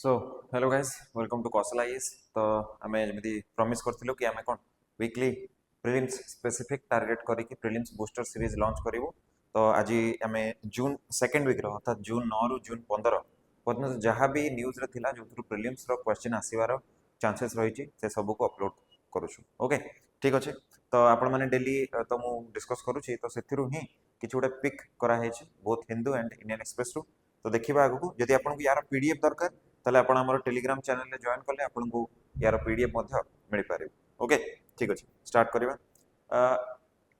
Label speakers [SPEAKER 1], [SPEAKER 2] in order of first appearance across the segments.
[SPEAKER 1] So hello guys welcome to Kaushal IAS. तो आम जमी प्रमिस करथिलु कि आमे कोन वीकली प्रिलिम्स स्पेसिफिक टार्गेट करिकी प्रिलिम्स बूस्टर सीरीज लॉन्च करिवु। तो आज आमे जून सेकेंड वीक रो अर्थात जून 9 रु जून 15 पर्यंत जहाँ भी न्यूज रे थिला जो प्रिलिम्स रो क्वेश्चन आसीबार चांसेस रही से सब को अपलोड करूछु। ओके ठीक अच्छे। तो आपण मैंने डेली तो मु डिस्कस करूची तो सेथिरु ही किछि गोटे पिक करा हेछि both Hindu and Indian Express रु। तो देखिबा आगु जदि आपन यार पीडीएफ दरकार ताले आपण हमर टेलीग्राम चैनल रे जॉइन करले आपन को यार पीडीएफ मध्य मिल पारे। ओके ठीक अछि स्टार्ट करबा।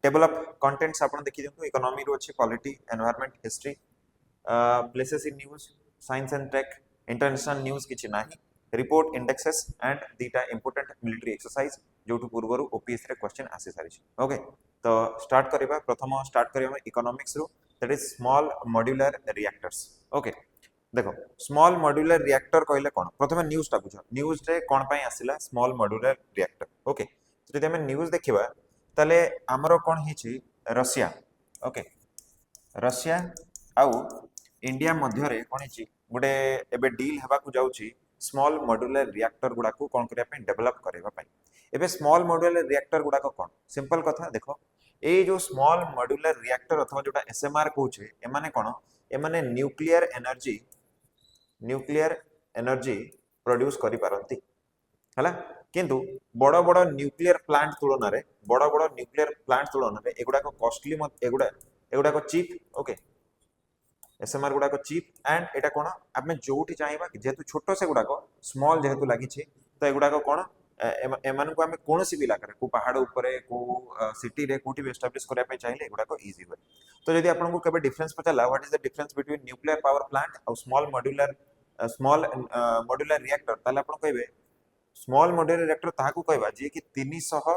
[SPEAKER 1] टेबल ऑफ कंटेंट्स आपण देखि दियंतु इकोनॉमी रो अछि polity environment history places in news science and tech international news किछि नाही रिपोर्ट इंडेक्सेस एंड दीटा इंपोर्टेंट मिलिटरी एक्सरसाइज जोटु पूर्वरु ओपीएस रे क्वेश्चन आसी सारी छी। ओके तो स्टार्ट करबा प्रथम स्टार्ट करबा इकोनॉमिक्स रो that is small modular reactors. Okay देखो स्मॉल मॉड्यूलर रिएक्टर कहले कोन प्रथम न्यूज टा बुझ न्यूज रे कोन पई आसिला स्मॉल मॉड्यूलर रिएक्टर। ओके तो जदि हम न्यूज देखिबा ताले हमरो कोन हिची रशिया। ओके रशिया आउ इंडिया मध्य रे कोन हिची गुडे एबे डील हेबा को जाउची स्मॉल मॉड्यूलर रिएक्टर गुडा को कोन करिया पे डेवलप करबा पई। एबे स्मॉल मॉड्यूलर रिएक्टर गुडा को कोन सिंपल कथा देखो ए जो स्मॉल मॉड्यूलर रिएक्टर अथवा जोटा एसएमआर कहूचे एमाने कोन एमाने न्यूक्लियर एनर्जी प्रोड्यूस करि पारंती हला किंतु बड़ बड़ न्यूक्लियर प्लांट तुलन रे एगुडा को कॉस्टली एगुडा को चीप। ओके एसएमआर गुडा को चीप एंड एटा कोन आमे जोठी चाहेबा जेतु छोटो से गुडा को स्मॉल जेतु लागि छी तो एगुडा को कोन एमान को आमे कोनोसी भी इलाका रे को पहाड़ ऊपर को सिटी रे कोठी भी एस्टैब्लिश करिया पे चाहिले एगुडा को इजी होय। तो यदि आपन को केबे डिफरेंस पचाला what is the difference between nuclear power plant और स्मॉल मॉड्यूलर रिएक्टर ताले आपण कहबे स्मॉल मॉड्यूलर रिएक्टर ताहाकू कहबा जे कि 300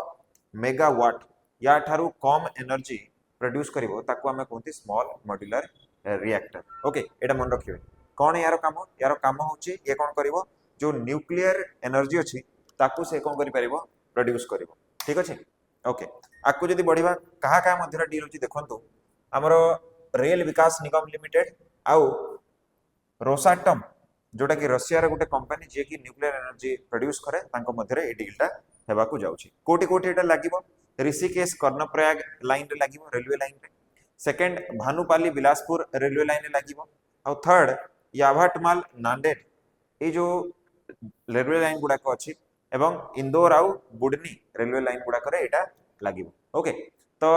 [SPEAKER 1] मेगावाट या ठारू कम एनर्जी प्रोड्यूस करिवो ताकू हमें कहते स्मॉल मॉड्यूलर रिएक्टर। ओके एटा मन रखिबे कोन यार काम होची ये कोन करिवो जो न्यूक्लियर एनर्जी अछि ताकू से कोन करि परिवो प्रोड्यूस करिवो। ठीक अछि। ओके आकू जदी बढ़िबा कहा कहा मध्य डील होची देखंतु हमरो रेल विकास निगम लिमिटेड आउ रोसाटम जोटा कि रशिया रे गोटे कंपनी जे कि न्यूक्लियर एनर्जी प्रोड्यूस करे तांको मध्य रे ए डीलटा हेबा को जाउची कोटी कोटी एटा लागिवो ऋषिकेश कर्णप्रयाग लाइन रे लागिवो रेलवे लाइन रे सेकंड भानुपाली बिलासपुर रेलवे लाइन रे लागिवो और थर्ड याभाटमाल नांदेड़ ए जो रेलवे लाइन गुडा को अछि एवं इंदौर आउ बुडनी रेलवे लाइन गुडा करे एटा लागिवो। ओके तो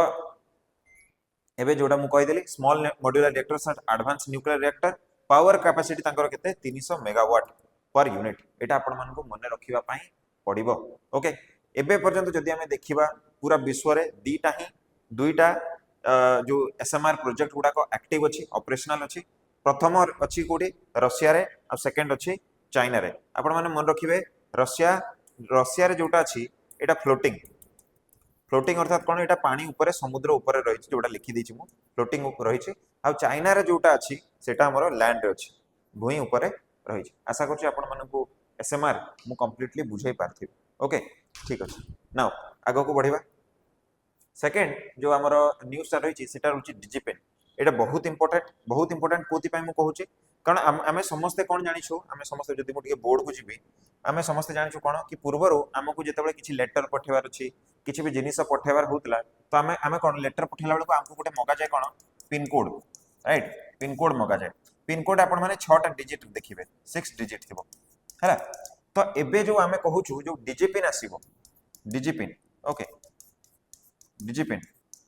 [SPEAKER 1] एबे जोडा मु कहि देली small modular reactors are advance nuclear reactor power capacity तांकर केते 300 मेगावाट पर यूनिट एटा आपण मान को मने रखिबा पई पड़िबो। ओके एबे पर्यंत जदि हमें देखिबा पूरा विश्व रे दुईटा जो एसएमआर प्रोजेक्ट गुडा को एक्टिव अछि ऑपरेशनल अछि प्रथम अछि कोडी रशिया रे और सेकंड अछि चाइना रे। आपण माने मन रखिबे रशिया रे जोटा अछि एटा फ्लोटिंग अर्थात कोन एटा पानी ऊपर समुद्र ऊपर रही जोटा लिखि दैछि मु फ्लोटिंग ऊपर रही आ चाइना रे जोटा अछि सेटा हमर लैंड रे अछि भूई ऊपर रही। आशा करछि आपण मानकु एसएमआर मु कंप्लीटली बुझाई पारथि। ओके ठीक अछि नाउ आगो को बढ़िबा सेकंड जो हमर न्यूज टा रही सेटा रही डिजिपेन एटा बहुत इंपोर्टेंट कोथि पय मु कहूछि कारण आमे समस्त कोन जानिछु आमे समस्त जदि मु टिके बोर्ड को जिबि आमे समस्त जानिछु कोन कि पूर्वरो हमकु जेतेबेले किछि लेटर पठेवार अछि किछि भी जिनिस पठेवार होतला तो आमे कोन लेटर पठेला बेलको हमकु गोटे मगा जाय कोन pin code right pin code मगा जाय पिन कोड आपण माने 6 टा डिजिट देखिबे 6 डिजिट थिबो हैला। तो एबे जो आमे कहूछु जो डिजिपिन आसीबो डिजिपिन। ओके डिजिपिन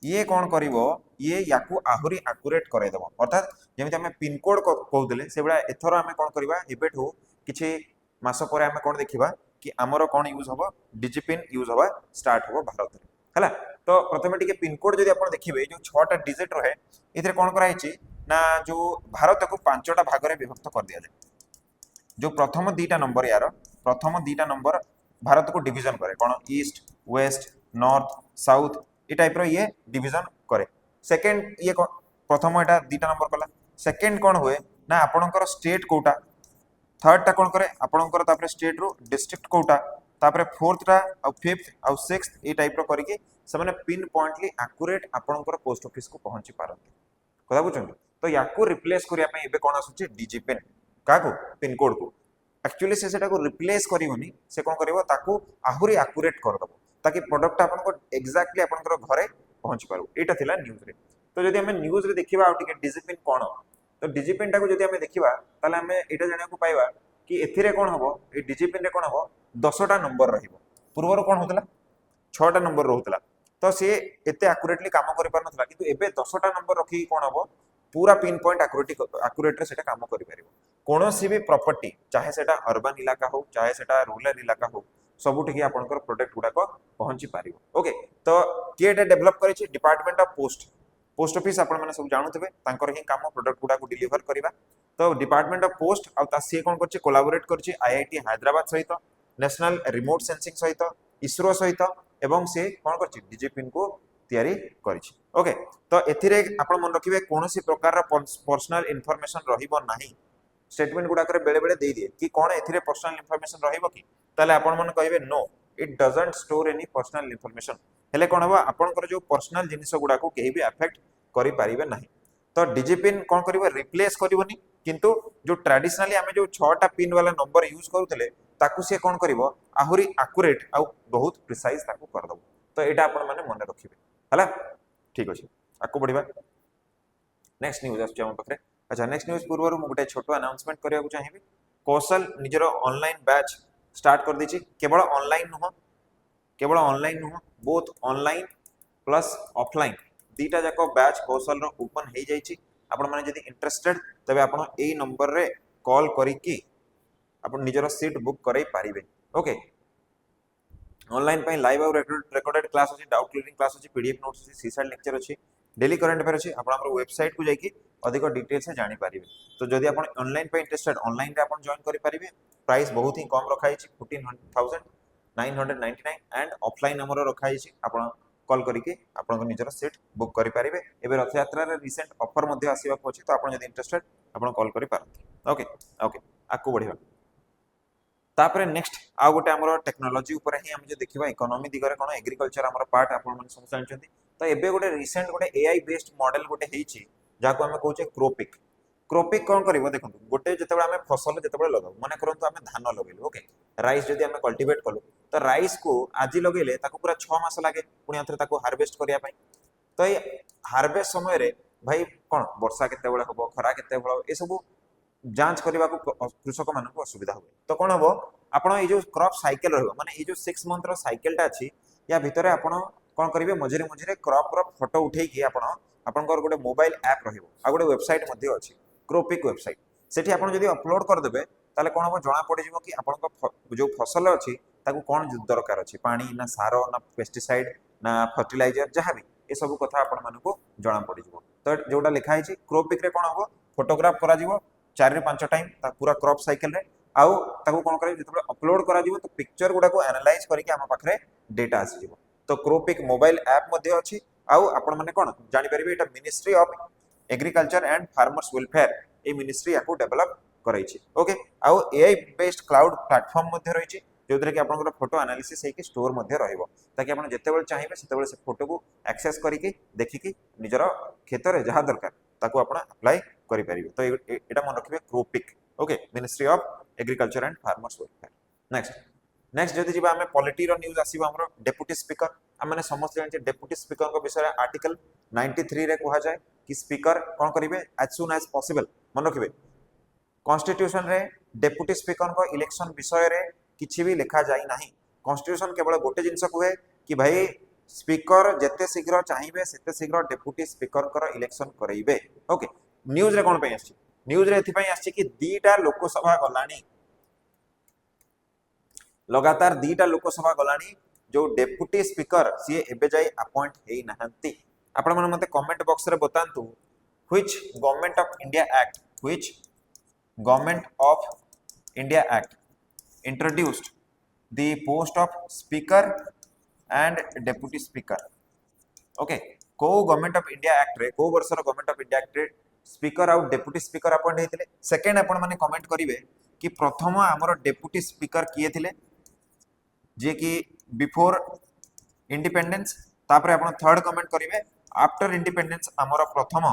[SPEAKER 1] ये कौन करिवो ये याकू आहुरी एक्यूरेट करे देबो अर्थात जेमिति हमें पिन कोड कहउदले से बडा एथरो हमें कोन करबा एबेठो किछि मास परे हमें कोन देखिबा कि हमरो कोन यूज होबो डिजिपिन यूज होबा स्टार्ट होबो भारत रे हैला। तो प्रथमे टिके पिन कोड जदि आपण देखिबे जो 6 टा डिजिट रहे एथरे कोन करा हिची ना जो भारत को 5 टा भाग रे विभक्त कर दिया जाय जो प्रथम दीटा नंबर भारत को डिवीजन करे कोन ईस्ट वेस्ट नॉर्थ साउथ ए टाइप रो ये डिवीजन करे। सेकंड ये प्रथम एटा दीटा नंबर कला सेकंड कोन हुए ना आपणकर स्टेट कोटा थर्ड टा कोन करे आपणकर तापर स्टेट रो डिस्ट्रिक्ट कोटा तापर फोर्थ टा और फिफ्थ और सिक्स्थ ए टाइप रो करिके से माने पिन पॉइंटली एक्यूरेट आपणकर पोस्ट ऑफिस को पहुंची पारंती कथा बुझछन। तो याकू रिप्लेस करिया पई एबे कोन आसुची डिजिपिन काको पिन कोड को एक्चुअली से सेटा को रिप्लेस करिवनी से कोन करिवो ताकू आहुरी एक्यूरेट कर दबो ताकि प्रोडक्ट आपन को एग्जैक्टली आपन घरे पहुंच पारू एटा थिला न्यूज रे तो जदि हमें न्यूज रे देखिबा आ टिके डिजिपिन कोन तो डिजिपिन टाको जदि हमें देखिबा ताले हमें एटा जानिया को पाइबा कि एथिरे कोन हबो ए डिजिपिन रे कोन हबो 10टा नंबर रहिबो पूर्वर कोन होतला 6टा नंबर रहउतला तो से एते एक्यूरेटली काम करि पार नथला किंतु एबे 10टा नंबर रखी कोन हबो पूरा पिन पॉइंट एक्यूरेट रे सेटा काम करि परिबो कोनोसी भी प्रॉपर्टी चाहे सेटा अर्बन इलाका हो चाहे सेटा रूरल इलाका हो सबुठी की आपनकर प्रोडक्ट गुडा को पहुंची पारिबो ओके तो केटा डेवलप करिछि डिपार्टमेंट ऑफ पोस्ट ऑफिस आपण माने सब जानुतबे तांकर ही काम प्रोडक्ट गुडा को डिलीवर करबा तो डिपार्टमेंट ऑफ पोस्ट आ ता से कोन करछि कोलैबोरेट करछि आईआईटी हैदराबाद सहित नेशनल रिमोट सेंसिंग सहित इसरो सहित एवं से कोन करछि डिजिपिन को तयारी करछि ओके तो एथिरे आपण मन रखिबे कोनोसी प्रकार पर्सनल इंफॉर्मेशन रहिबो नाही स्टेटमेंट गुडा करे बेले बेले दे दिए कि कोन एथिरे पर्सनल इंफॉर्मेशन रहिबो कि ताले आपण मन कहिबे no it doesn't store any personal information हेले कोन हबो आपनकर जो पर्सनल जिनिस गुडा को केही भी अफेक्ट करि पारिबे नाही तो डिजिपिन कोन करिवो रिप्लेस करिवोनी किंतु जो ट्रेडिशनली हमें जो 6टा पिन वाला नंबर यूज करूतले ताकू से कोन करिवो आहुरी एक्यूरेट आ बहुत प्रिसाइज ताकू कर दबो तो एटा आपण माने मन रखिबे हला ठीक अछि आकु बढ़िबा नेक्स्ट न्यूज आछ हम पखरे अच्छा नेक्स्ट न्यूज पूर्व मु गोटे छोटो अनाउंसमेंट करिया को चाहिबे कौशल निजरो ऑनलाइन बैच स्टार्ट कर दिछि केवल ऑनलाइन नुह बोथ ऑनलाइन प्लस ऑफलाइन दीटा जाको बैच कौशल रो ओपन हे जाइछि आपण माने जदी इंटरेस्टेड तबे आपण एई नंबर रे कॉल करी की आपण निजरो सीट बुक करै पारिबे ओके ऑनलाइन पई लाइव और रिकॉर्डेड क्लास अछि डाउट क्लियरिंग क्लास अछि पीडीएफ नोट्स अछि सीसाइड लेक्चर अछि डेली करंट अफेयर अछि आपण हमर वेबसाइट को जाई की अधिक डिटेल से जानि पारिबे तो जदी आपण ऑनलाइन पे इंटरेस्टेड ऑनलाइन रे आपण जॉइन करि पारिबे प्राइस बहुत ही कम रखाई छी 14999 एंड ऑफलाइन हमरो रखाई छी आपण कॉल करी के आपण निजर सीट बुक करि पारिबे एबे रथ यात्रा रे रिसेंट ऑफर मध्ये आसीबा पछि तो आपण जदी इंटरेस्टेड आपण कॉल करि पारथि ओके ओके आकु बढ़िबा तापरे नेक्स्ट आ गोटे हमरो टेक्नोलॉजी ऊपर ही हम जे देखिबा इकोनॉमी दिगरे कोन एग्रीकल्चर हमरो पार्ट आपण मन सब जानछथि तो एबे गोटे रिसेंट गोटे एआई बेस्ड मॉडल गोटे हेछि जाको हम कहूचे क्रोपिक कोन करबो देखंतु गोटे जतबे हम फसल जतबे लगाउ माने करंतु हम धान लगेलु ओके राइस जदी हम कल्टीवेट कलु तो राइस को आज लगेले ताको पूरा 6 मास लागे पुनी अंतर ताको हार्वेस्ट करिया पई तो ए हार्वेस्ट समय रे भाई कोन वर्षा केते बेले होबो खरा केते बेले ए सब जांच करबा को कृषक मान को असुविधा हो तो कोन होबो आपण ए जो क्रॉप साइकिल रहबो माने ए जो 6 मंथ रो साइकिल टा अछि या भितरे आपण कोन करिवे मझिरे क्रॉप रो फोटो उठेई की आपण गोटे मोबाइल ऐप रहिबो आ गोटे वेबसाइट मध्ये अछि क्रोपिक वेबसाइट सेठी आपण जदी अपलोड कर देबे ताले कोन हो जणा पड़ि जिवो कि आपण जो फसल अछि ताकू कोन दरकार अछि पानी ना सार ना पेस्टिसाइड ना फर्टिलाइजर जहां भी ए सब कथा आपण माने को जणा पड़ि जिवो तो जोटा लिखा है क्रोपिक रे कोन हो फोटोग्राफ करा जिवो 4 रे 5 टाइम ता पूरा क्रॉप साइकिल रे आउ ताकू कोन करे जतबे अपलोड करा जिवो तो पिक्चर गुडा को एनालाइज करके हम पाखरे डेटा आसी जिवो तो क्रोपिक मोबाइल ऐप मध्ये अछि आउ आपण माने कोन जानि परिबे एटा ministry of agriculture and farmers welfare A ministry याको डेवलप कराई छी ओके आउ एआई बेस्ड क्लाउड प्लेटफॉर्म मध्ये रही छी जोदरे कि आपन फोटो एनालिसिस हे कि स्टोर मध्ये रहइबो ताकि आपन जते बेल चाहिबे सेते बेल से फोटो को एक्सेस करी के देखि कि निजरो खेत रे जहा दरकार ताको आपन अप्लाई करि परिबे तो एटा मन रखिबे क्रोपिक okay ministry of agriculture and farmers welfare next जदि जिबा हमें पॉलिटी रो न्यूज़ आसीबो हमरो डेप्यूटी स्पीकर हमने समस्त जानि डेप्यूटी स्पीकर को विषय आर्टिकल 93 रे कहा जाय कि स्पीकर कोन करिवे एज सून एज पॉसिबल मन रखिबे कॉन्स्टिट्यूशन रे डेप्यूटी स्पीकर को इलेक्शन विषय रे किछि भी लिखा जाई नाही कॉन्स्टिट्यूशन केवल गोटे जिंस कहे कि भाई स्पीकर जते शीघ्र चाहिए सेते शीघ्र डेप्यूटी स्पीकर कर इलेक्शन करइबे ओके न्यूज़ रे कोन पे आछि न्यूज़ रे एथि पई आछि कि दीटा लोकसभा गलानी लगातार दीटा लोकसभा गलानी जो डेप्यूटी स्पीकर सी एबे जाई अपॉइंट हेई नहंती आपण मन मते कमेंट बॉक्स रे बतांतु which government of India act introduced the post of speaker and deputy speaker okay को गवर्नमेंट ऑफ इंडिया एक्ट रे को वर्ष रो गवर्नमेंट ऑफ इंडिया एक्ट रे स्पीकर आउ डेप्यूटी स्पीकर अपॉइंट हेतिले सेकंड आपण माने कमेंट करिवे कि प्रथम हमर डेप्यूटी स्पीकर किए थिले जे कि बिफोर इंडिपेंडेंस तापरे आपण थर्ड कमेंट करिवे आफ्टर इंडिपेंडेंस हमर प्रथम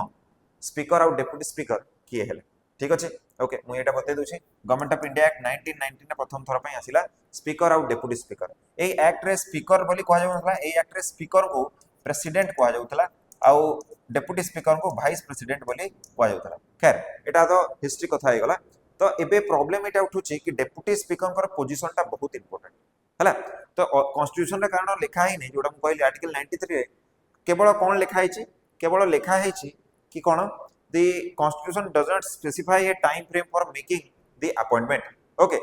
[SPEAKER 1] स्पीकर आउ डेप्यूटी स्पीकर किए हेले ठीक अच्छे ओके मुझे बतई दूसरी गवर्नमेंट ऑफ इंडिया एक्ट 1919 प्रथम थर पर आसला स्पीकर आउ डेप्यूटी स्पीकर ए एक्ट रे स्पीकर बोली कह जाउथला ए एक्ट रे स्पीकर को प्रेसिडेंट कह जाउथला आउ डेप्यूटी स्पीकर को वाइस प्रेसिडेंट बोली कह जाउथला खैर एटा तो हिस्ट्री कथा हे गला तो एबे प्रॉब्लम एटा उठुची कि डेप्यूटी स्पीकर कर पोजीशन टा बहुत इंपोर्टेंट हला तो कॉन्स्टिट्यूशन रे कारण लिखा ही नहीं जोटा कहली आर्टिकल 93 रे केवल कौन लिखा है केवल लिखा है कि कौन the constitution does not specify a time frame for making the appointment okay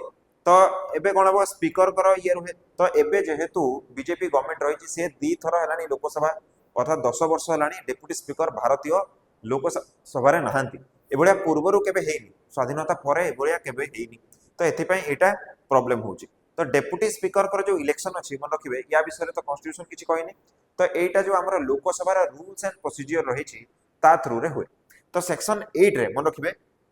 [SPEAKER 1] तो एबे कोन हो स्पीकर कर ये रहे तो एबे जेहेतु बीजेपी गवर्नमेंट रही से दी थर हलानी लोकसभा अर्थात 10 वर्ष हलानी डेप्यूटी स्पीकर भारतीय लोकसभा रे नहांती एबोलिया पूर्वरु केबे हेनी स्वाधीनता परे एबोलिया केबे हेनी तो एथि पई एटा प्रॉब्लम होची तो डेप्यूटी स्पीकर कर जो इलेक्शन अछि मन रखिबे या विषय तो कॉन्स्टिट्यूशन किछि कहनी तो एटा जो हमर लोकसभा रा रूल्स एंड प्रोसीजर रही छि ता थ्रू रे हुए तो सेक्शन 8 रे मन रखिबे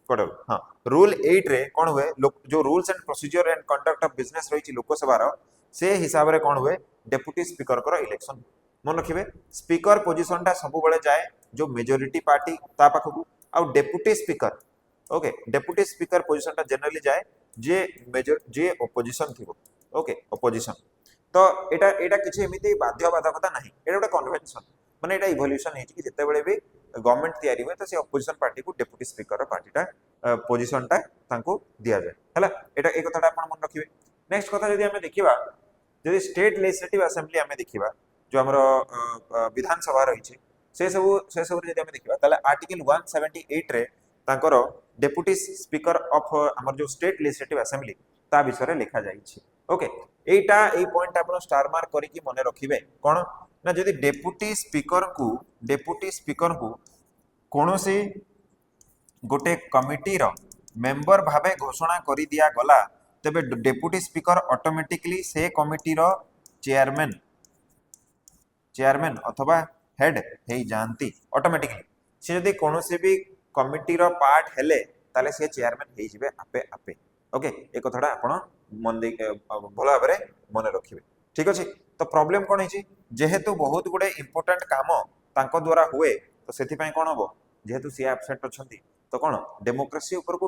[SPEAKER 1] कोड हां रूल 8 रे कोन हुए जो rules and procedure and conduct of business रही छि लोकसभा रो से हिसाब रे कोन हुए डेप्यूटी स्पीकर कर इलेक्शन मन रखिबे स्पीकर पोजीशन टा सब बेले जाए जो मेजॉरिटी पार्टी ता पाखकू आ deputy speaker okay deputy speaker position टा जनरली जाए जे मेजर जे ऑपोजिशन थिबो ओके ऑपोजिशन तो एटा एटा किछि एमिति बाध्यबाधकता नाही एटा ଗୋଟେ कन्वेंशन माने एटा इवोल्यूशन हे कि जते बेले भी गवर्नमेंट तैयारी हुए तो से ऑपोजिशन पार्टी को डेप्यूटी स्पीकर पार्टीटा पोजीशन टा तांको दिया जाए हला एटा एक कथाटा आपण मन रखिबे नेक्स्ट कथा जदि हमें देखिबा जदि स्टेट लेजिस्लेटिव असेंबली हमें देखिबा जो हमरो विधानसभा रही छे से सब जदि हमें देखिबा ताले आर्टिकल 178 रे तांकर डेप्यूटी स्पीकर ऑफ हमर जो स्टेट लेजिस्लेटिव असेंबली ता विषय रे लिखा जाई छी ओके एटा ए पॉइंट आपण स्टार मार्क करी कि मने रखिबे कोन ना जदि डेप्यूटी स्पीकर को कोनोसी गोटे कमिटी रो मेंबर भाबे घोषणा करी दिया गला तबे डेप्यूटी स्पीकर ऑटोमेटिकली से कमिटी रो चेयरमैन अथवा हेड हे जानती ऑटोमेटिकली से जदि कोनोसी भी कमिटी रो पार्ट हेले ताले से चेयरमैन हे जिवे आपे आपे ओके ए कथाटा आपण मन दे भला भाबरे मन रखिबे ठीक अछि तो प्रॉब्लम कोन है जेहेतु बहुत गुडे इंपोर्टेंट काम तांको द्वारा हुए तो सेथि पय कोन होबो जेहेतु सी एब्सेंट अछंती तो कोन डेमोक्रेसी ऊपर को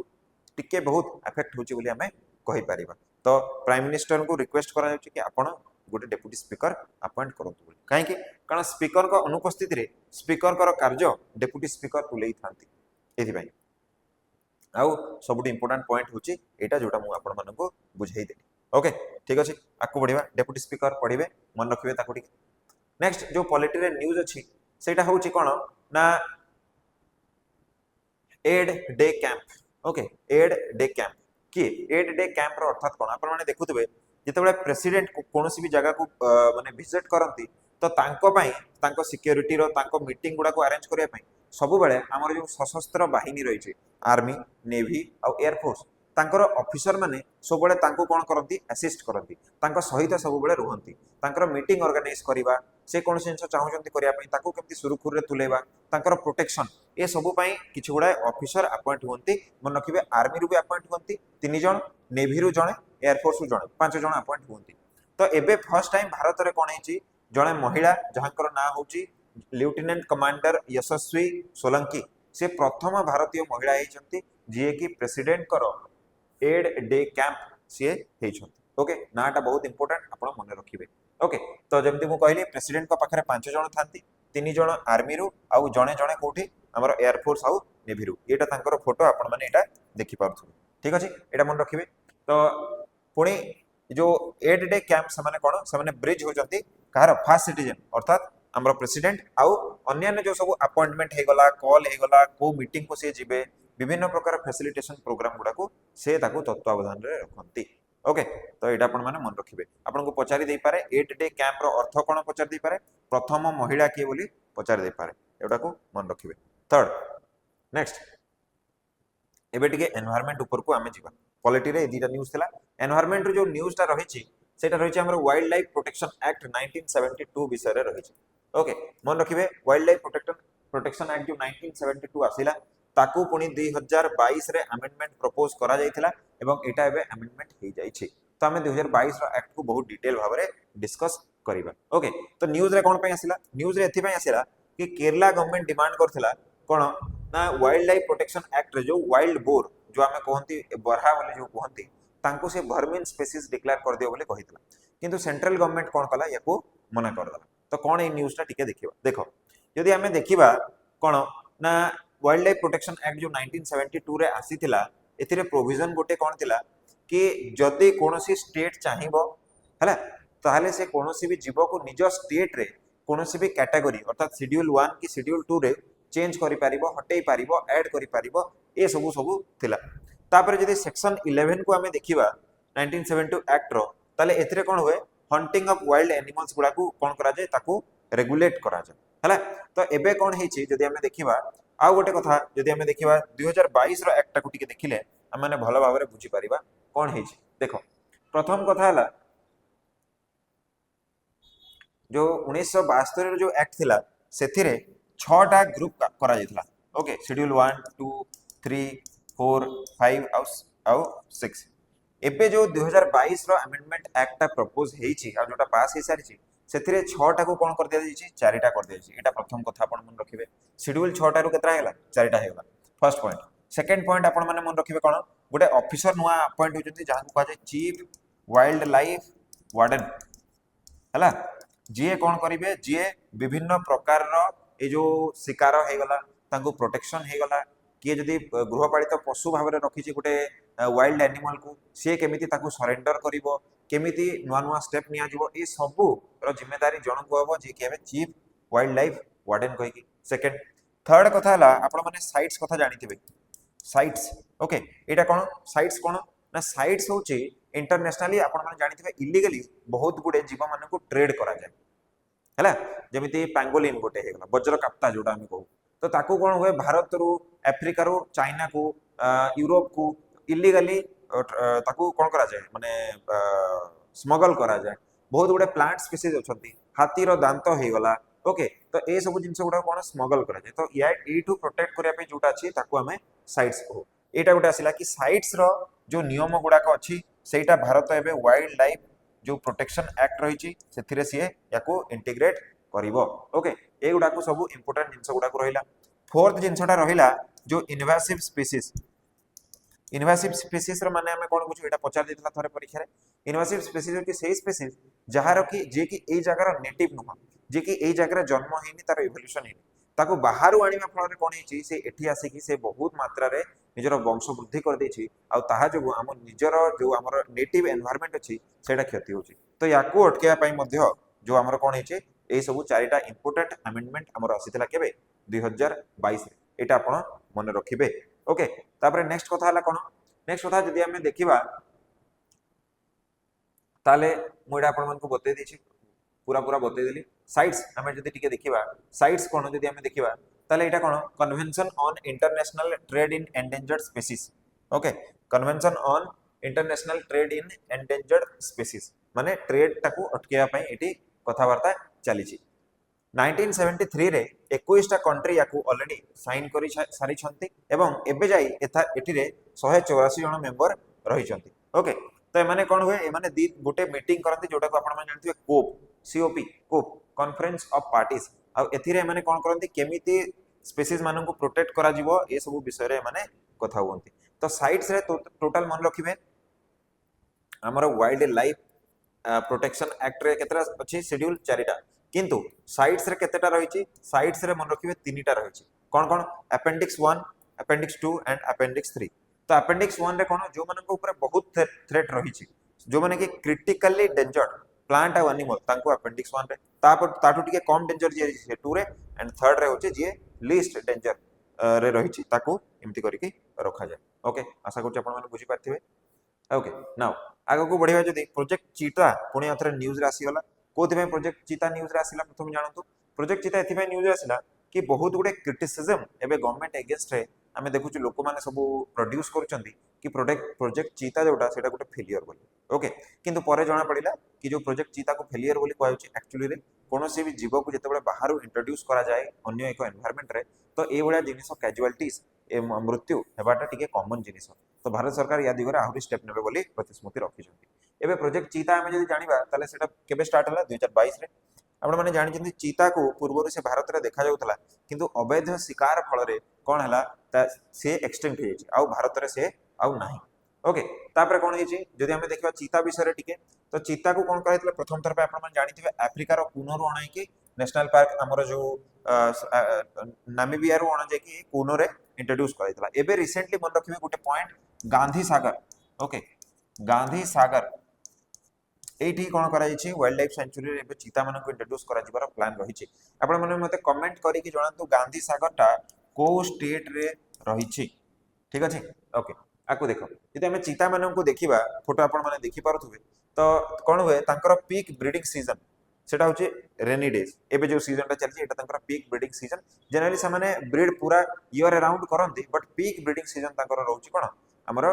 [SPEAKER 1] टिके बहुत अफेक्ट होची बोली हमें कहि परिबा तो प्राइम मिनिस्टर को रिक्वेस्ट करा जाउची कि आपण गोटे डेप्यूटी स्पीकर अपॉइंट करंतु बोली काहे कि कारण स्पीकर को अनुपस्थिति रे स्पीकर कर कार्य डेप्यूटी स्पीकर तुलेई थांती एथि पय आउ सबुट इंपोर्टेंट पॉइंट होची एटा जोटा मु आपण मानको बुझाई देली ओके ठीक अछि आकु बढ़िबा डेप्यूटी स्पीकर पढिबे मन रखिबे ताको ठीक नेक्स्ट जो पॉलिटी रे न्यूज अछि सेटा होची कोन ना एड डे कैंप ओके एड डे कैंप कि एड डे कैंप रो अर्थात कोन आपण माने देखुतबे जेतेबेले प्रेसिडेंट को कोनोसी भी जगह को माने विजिट करंती तो तांको पई तांको सिक्योरिटी रो तांको मीटिंग गुडा को अरेंज करिया पई सब बेले हमर जो सशस्त्र बाहिनी रही छे आर्मी नेवी और एयर फोर्स तांकर ऑफिसर माने सब बेले तांको कोन करंती असिस्ट करंती तांको सहित सब बेले रहंती तांकर मीटिंग ऑर्गेनाइज करिबा से कोन सेंस चाहउचंती करिया पई ताको केमती सुरखुर रे तुलेबा तांकर प्रोटेक्शन ए सब पई किछ गुडा ऑफिसर अपॉइंट होंती मन रखिबे आर्मी रु भी अपॉइंट होंती 3 जण नेवी रु जणे एयर फोर्स रु जणे 5 जण अपॉइंट होंती तो एबे फर्स्ट टाइम भारत रे कोन हेची जणे महिला जहांकर ना होची लेफ्टिनेंट कमांडर यशस्वी सोलंकी से प्रथम भारतीय महिला हेचंती जे कि प्रेसिडेंट करो एड डे कैंप से हेचंती ओके नाटा बहुत इंपोर्टेंट आपण मन रखिबे ओके तो जेमति मु कहली प्रेसिडेंट को पाखरे 5 जण थांती 3 जण आर्मी रु आउ जणे जणे कोठी हमर एयर फोर्स आउ नेवी रु एटा तांकर फोटो आपण माने एटा देखि पारथु ठीक अछि एटा मन रखिबे तो पुणी जो एड डे कैंप समाने कोन समाने ब्रिज होचंती कार फास्ट सिटीजन अर्थात हमर प्रेसिडेंट आउ अन्य जो सब अपॉइंटमेंट हे गला कॉल हे गला को मीटिंग को से जिबे विभिन्न प्रकार फैसिलिटेशन प्रोग्राम गुडा को से ताको तत्वावधान रे रखंती ओके तो एटा आपण माने मन रखिबे आपण को पचारी दे पारे 8 डे कैंप रो अर्थ कोन पचार दे पारे प्रथम महिला के बोली पचार दे पारे एटा को मन रखिबे थर्ड नेक्स्ट एबे टिके एनवायरनमेंट ऊपर को आमे जीवा पॉलिटी रे दीटा न्यूज़ थिला एनवायरनमेंट रो जो न्यूज़ ता रही छी सेटा रही छी हमर वाइल्ड लाइफ प्रोटेक्शन एक्ट 1972 विषय रे रही छी ओके मन रखिबे वाइल्ड लाइफ प्रोटेक्शन एक्ट जो 1972 आसिला ताकू पुनी 2022 रे अमेंडमेंट प्रपोज करा जायतिला एवं एटा एबे अमेंडमेंट हे जाई छी तो हमें 2022 रो एक्ट को बहुत डिटेल भाबरे डिस्कस करिबा ओके तो न्यूज़ रे कोन पे आसिला न्यूज़ रे एथि पे आसिला कि केरला गवर्नमेंट डिमांड करथिला कोन ना वाइल्ड लाइफ प्रोटेक्शन एक्ट रे जो वाइल्ड बोर जो आमे कहंती बरहा बोले जो कहंती तांको से भर्मिन स्पीसीज डिक्लेयर कर दियो बोले कहितला किंतु सेंट्रल गवर्नमेंट कोन कला याको मना कर दला तो कोन ए न्यूज़ टा टिके देखिबा देखो यदि आमे देखिबा कोन ना वाइल्ड लाइफ प्रोटेक्शन एक्ट जो 1972 रे आसीथिला एथिरे प्रोविजन गोटे कोन थिला कि जदि कोनोसी स्टेट चाहिबो हला ताहले से कोनोसी भी जीव को निज स्टेट रे कोनोसी भी कैटेगरी अर्थात शेड्यूल 1 की शेड्यूल 2 रे चेंज करि पारिबो हटेई पारिबो ऐड करि पारिबो ए सब थिला तापर जदि सेक्शन 11 को आमे देखिबा 1972 एक्ट रो ताले एथिरे कोन होए हंटिंग ऑफ वाइल्ड एनिमल्स गुडा को कोन करा जाय ताको रेगुलेट करा जाय हला तो एबे कोन हेछि जदि आमे देखिबा आ गोटे कथा जदि आमे देखिबा 2022 रो एक्ट को टिके देखिले हम माने भलो भाबरे बुझी पारिबा कोन हेछि देखो प्रथम कथा हला जो 1972 रो जो एक्ट थिला सेथिरे 6 टा ग्रुप करा जायतला ओके शेड्यूल 1 2 3 4 5 आउ 6 एबे जो 2022 रो अमेंडमेंट एक्ट टा प्रपोज हेछि आ जोटा पास हे सारी छि सेथिरे 6 टा को कोन कर दिया जायछि 4 टा कर दिया जायछि एटा प्रथम कथा आपण मन रखिबे शेड्यूल 6 टा रो केतरा हेला 4 टा हेला फर्स्ट पॉइंट सेकंड पॉइंट आपण माने मन रखिबे कोन गोटे ऑफिसर नुआ अपॉइंट होजंती जहां को कहा चीफ वाइल्ड लाइफ वार्डन हला जे कोन करिवे जे विभिन्न प्रकार रो ए जो शिकार हे गला तांको प्रोटेक्शन हे गला किए जदि गृहपालित पशु भाव में रखी गोटे वाइल्ड एनिमल को सी केमिति ताकू सरेंडर करिवो केमिति नुआ नुआ स्टेप निया जिवो ए सबु रो जिम्मेदारी जन को हबो जे कि हमें चीफ वाइल्ड लाइफ वार्डन कहि की सेकंड थर्ड कथा हला आपण माने साइट्स कथा जानिथिबे साइट्स ओके एटा कोन साइट्स कोन ना साइट्स होची इंटरनेशनली आपण माने जानिथिबे इलीगली बहुत गुडे जीव माने को ट्रेड करा जाय हला जेमिति पैंगोलिन गोटे हे गला वज्र काप्ता जोटा हम कहू तो ताकू कोन हुए भारत रु अफ्रीका रु चाइना को यूरोप को इलीगली ताकू कोन करा जाय माने स्मगल करा जाय बहुत गुडे प्लांट स्पीसीज अछंती हाथी रो दांत हे गला ओके तो ए सब जिंस गुडा कोन स्मगल करा जाय तो या ए टू प्रोटेक्ट करिया पे जोटा अछि ताकू हमें साइट्स कहू एटा गोटे आसिला कि साइट्स रो जो नियम गुडा को अछि सेटा भारत एबे वाइल्ड लाइफ जो प्रोटेक्शन एक्ट रही से सी या इंटीग्रेट करिवो ओके ए गुडा को सब इंपोर्टेंट जिंस गुडा को रहिला फोर्थ जिंसटा रहिला जो इन्वेसिव स्पीसीज रो माने हमें कोन कुछ एटा पचार देतला थरे परीक्षा रे इन्वेसिव स्पीसीज कि सेही स्पीसीज जहार कि जे कि ए जगह रो नेटिव नुह जे कि ए जगह रे जन्म हेनी तार इवोल्यूशन हेनी ताको बाहरु आनिबा फल रे कोन हेची से एठी आसी कि से बहुत मात्रा रे निजर वंश वृद्धि कर देछि आ ताहा जो हम निजर जो हमर नेटिव एनवायरनमेंट अछि सेटा क्षति होछि तो याकू अटकेया पई मध्य जो हमर कोन हेचे ए सब चारिटा इंपोर्टेंट अमेंडमेंट हमर आसीतला केबे 2022 रे एटा आपण मन रखिबे ओके तापर नेक्स्ट कथा हला कोन नेक्स्ट कथा जदि हमें देखिबा ताले मोडा आपण मन को बते देछि पूरा पूरा बते देली साइट्स हमें जदि टिके देखिबा साइट्स कोन जदि हमें देखिबा ताले एटा कोन convention on international trade in endangered species okay convention on international trade in endangered species माने ट्रेड ताकू अटकेया पई एटी कथावार्ता चली 1973 रे 21 टा कंट्री याकू ऑलरेडी साइन करि सारी छंती एवं एबे जाई एठी रे 184 जन मेंबर रही छंती ओके तो एमाने कोन हुए एमाने दी गोटे मीटिंग करंती जोटा को आपण माने जानथिबे कोप कॉन्फ्रेंस ऑफ पार्टीज आ एथि रे एमाने कोन करंती केमिति स्पीसीज मानन को प्रोटेक्ट करा जीवो ए सब विषय रे माने कथा होंती तो साइट्स रे टोटल मन रखिबे हमर वाइल्ड लाइफ प्रोटेक्शन एक्ट रे केतरा अछि शेड्यूल 4टा किंतु साइट्स रे केतेटा रहिछि साइट्स रे मन रखिबे 3टा रहिछि कोन कोन अपेंडिक्स 1 अपेंडिक्स 2 एंड अपेंडिक्स 3 तो अपेंडिक्स 1 रे कोन जो मन को ऊपर बहुत थ्रेट रहिछि जो माने कि क्रिटिकली डेंजर्ड प्लांट आ एनिमल तांको अपेंडिक्स 1 रे ताटू टिके कम डेंजर जे छै 2 रे एंड थर्ड रे होचे जे लीस्ट डेंजर रे रहिछि ताको एम्ति करिके रखा जाय ओके आशा करछु आपण माने बुझी पाथिबे ओके नाउ आगो को बढ़िया जदी प्रोजेक्ट चीता पुणी अथरे न्यूज रे आसी गला कोथि में प्रोजेक्ट चीता न्यूज रे आसीला प्रथम जानतु प्रोजेक्ट चीता एथि में न्यूज आसीला कि बहुत गुडे क्रिटिसिज्म एबे गवर्नमेंट अगेंस्ट रे आमे देखुछु लोक माने सब प्रोड्यूस करचंती कि प्रोजेक्ट चीता जोटा सेटा गुटे फेलियर बोली ओके किंतु परे जाना पड़िला कि जो प्रोजेक्ट चीता को फेलियर बोली कहउछि एक्चुअली रे कोनोसी भी जीव को जते बळे बाहरु इंट्रोड्यूस करा जाय अन्य एक एनवायरनमेंट रे तो ए बळा जिनिस कैजुअलिटीज ए मृत्यु हेबाटा टिके कॉमन जिनिस तो भारत सरकार या दिगरे आहुरी स्टेप नेबे बोली प्रतिश्रुति रखि छथि एबे प्रोजेक्ट चीता हमें जदि जानिबा ताले सेटा केबे स्टार्ट हला 2022 रे आपण माने जानि चीता को पूर्व से भारत में देखा जाउतला किंतु अवैध शिकार फल रे कोन हला से एक्सटिंक्ट हो जाइए आउ भारत में से आउ नाही ओके तापर कोन होइछि जदि हमें देखिबा चीता विषय रे टिके तो चीता को कोन करैतले प्रथम थर पे आपण माने जानिथिबे अफ्रीका रो कुनो अणाई कि नेशनल पार्क हमर जो नामीबिया रो अणा जे कि कुनो रे इंट्रोड्यूस करैतला एबे रिसेंटली मन रखिबे गोटे पॉइंट गांधी सागर ओके गांधी सागर एठी कोन करा जाइछि वाइल्ड लाइफ सेंचुरी रे एबे चीता मानको इंट्रोड्यूस करा जिबार प्लान रहिछि आपण माने मते कमेंट करी कि जणांतु गांधी सागर टा को स्टेट रे रहिछि ठीक अछि ओके आको देखो यदि हमें चीता मानको देखिबा फोटो आपण माने देखि पारुथुबे तो कोन हुए तांकर पीक ब्रीडिंग सीजन सेटा होछि रेनी डेज एबे जो सीजन टा चलछि एटा तांकर पीक ब्रीडिंग सीजन जनरली से माने ब्रीड पूरा ईयर अराउंड करंती बट पीक ब्रीडिंग सीजन तांकर रहउछि कोन हमर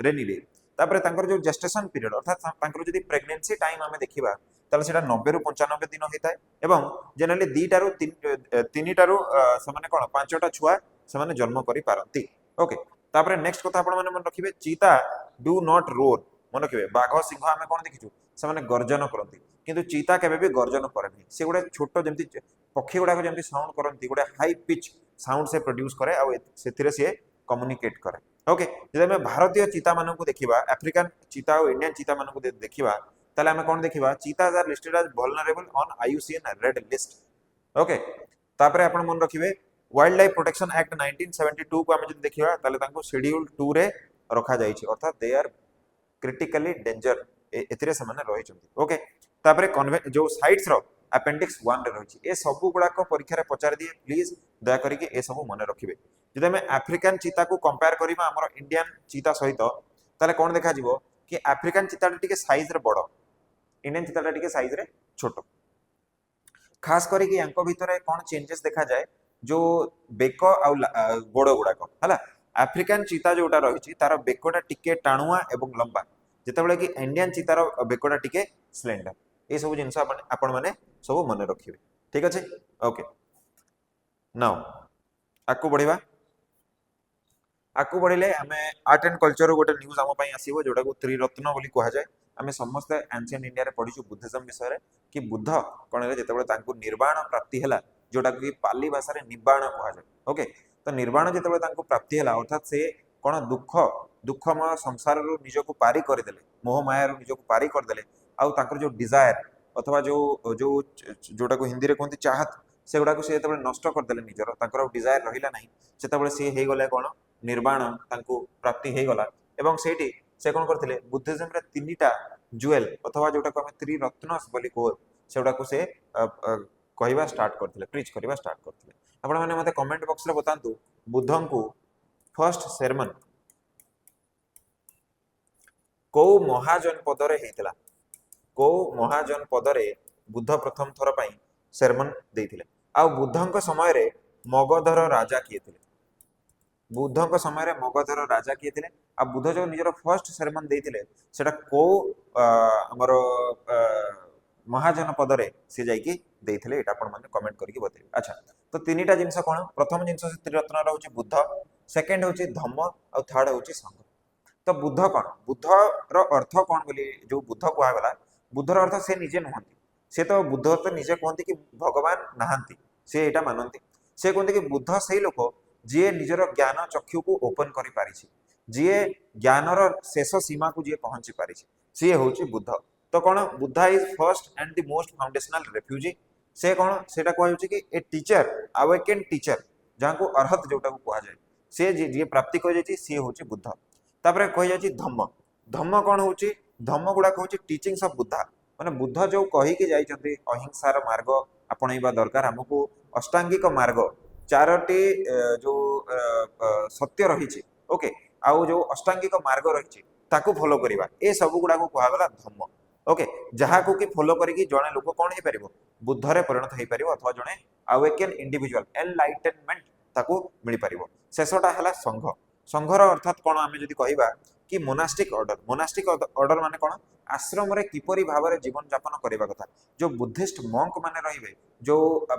[SPEAKER 1] रेनी डे तापर तांकर जो जेस्टेशन पीरियड अर्थात तांकर जदि प्रेगनेंसी टाइम हमें देखिबा ताले सेटा 90 रु 95 दिन होइताय एवं जनरली 2 टारु 3 टारु से माने कोन 5टा छुआ से माने जन्म करि पारंती ओके तापर नेक्स्ट कथा आपण माने मन रखिबे चीता डू नॉट रोर मन रखिबे बाघ सिंह हमें कोन देखिछु से माने गर्जन करंती किंतु चीता केबे भी गर्जन करेनी से गुडे छोटो जेंति पक्षी गुडा को जेंति साउंड करंती गुडे हाई पिच साउंड से प्रोड्यूस करे आ सेथिरे से कम्युनिकेट करे ओके जदि हमें भारतीय चीता मानकु देखिबा अफ्रीकन चीता और इंडियन चीता मानकु देखिबा ताले हमें कोन देखिबा cheetahs are listed as vulnerable on IUCN red list okay तापरे आपण मन रखिबे वाइल्ड लाइफ प्रोटेक्शन एक्ट 1972 को हमें जदि देखिबा ताले तांको शेड्यूल 2 रे रखा जाइछि अर्थात दे आर क्रिटिकली डेंजर एथिरे समान रहि छथि ओके तापरे जो साइट्स रो अपेंडिक्स 1 रे रहिछि ए सब गुडा को परीक्षा रे पचार दिए प्लीज दया करी के ए सब मन रखिबे जदि हमें अफ्रीकन चीता को कंपेयर करिबा हमर इंडियन चीता सहित ताले कोन देखा जिवो कि अफ्रीकन चीता टिके साइज रे बडो इंडियन चीता टिके साइज रे छोटो खास करी कि यांको भितरे कोन चेंजेस देखा जाए जो बेको आ गोड़ गुडा को हला अफ्रीकन चीता जोटा रहिछि तार बेकोटा टिके टाणुआ एवं लंबा जेतेबेले कि इंडियन चीतार बेकोटा टिके स्लेंडर ए सब जिंस आपण माने सब मन रखिबे ठीक अछि ओके नाउ आकु बढ़िबा आकु बढ़िले आमे आर्ट एंड कल्चर गोटे न्यूज आम पई आसीबो जोटा को त्रिरत्न बोली कहा जाए आमे समस्त एंशिएंट इंडिया रे पढिछु बुद्धिज्म विषय रे कि बुद्ध कोन रे जेतेबेले तांको निर्वाण प्राप्ति हला जोटा कि पाली भाषा रे निब्बाण कहा जाए ओके तो निर्वाण जेतेबेले तांको प्राप्ति हला अर्थात से कोन दुखमय संसार रो निजको पारी कर देले मोह माया रो निजको पारी कर देले आउ तांकर जो डिजायर अथवा जो जो जोटा को हिंदी रे कहंती चाहत से गुडा को से जेतेबेले नष्ट कर देले निजर तांकर डिजायर रहिला नाही सेतेबेले से हे गले कोन निर्वाण तांको प्राप्ति हे गला एवं सेठी से कोन करथिले बुद्धिज्म रे तीनटा ज्वेल अथवा जोटा को हम त्रिरत्नस बोली को सेउडा को से कहवा स्टार्ट करथिले प्रीच करवा स्टार्ट करथिले आपण माने मते कमेंट बॉक्स रे बतांतु बुद्धन को फर्स्ट सेरेमन को महाजनपद रे हेतिला को महाजनपद रे बुद्ध प्रथम थर पई सेरेमन देथिले आ बुद्धन को समय रे मगधर राजा किए थिले बुद्धन को समय रे मगधर राजा किए थिले आ बुद्ध जो निजर फर्स्ट सेरेमन देथिले सेटा को हमर महाजनपद रे से जाई कि देथिले एटा आपण माने कमेंट करके बतैबे अच्छा तो तीनटा जिंस कोन प्रथम जिंस से त्रिरत्न रहउची बुद्ध सेकंड होची धम्म और थर्ड होची संघ तो बुद्ध कोन बुद्ध रो अर्थ कोन बोली जो बुद्ध कोहा गला बुद्ध रो अर्थ से निजे नहंती से तो बुद्ध तो निजे कहंती कि भगवान नहंती से एटा मानंती से कहंती कि बुद्ध सही लोक जे निजर ज्ञान चक्षु को ओपन करि पारिछि जे ज्ञानर शेष सीमा को जे पहुंची पारिछि से होची बुद्ध तो कोन Buddha is first and the most foundational refugee से कोन सेटा कहै कि ए टीचर अवेकेन टीचर जहां को अर्हत जोटा को कहा जाए से जे प्राप्ति कह जाय से होची बुद्ध तापर कह जाय धम्म धम्म कोन होची धम्म गुडा होची टीचिंग्स ऑफ बुद्ध माने बुद्ध जो कहि के जाय छथि अहिंसार मार्ग आपणैबा दरकार हमको अष्टांगिक मार्ग चारोटी जो सत्य रही ओके आउ जो अष्टांगिक मार्ग रही ताकू फॉलो करवा ए सब गुडा को कहगला धम्म ओके जहाँ को कि फॉलो करी जड़े लोक कौन हो पार बुद्ध रे परिणत हो पार अथवा जड़े अवेकेन इंडिविजुअल एनलाइटेनमेंट ताकू मिल पार शेषटा है संघ संघर अर्थात कौन आम जदि कहवा कि मोनास्टिक ऑर्डर माने कौन आश्रम रे किपरि भाव में जीवन यापन करने कथा जो बुद्धिस्ट मंक माने रहिबे जो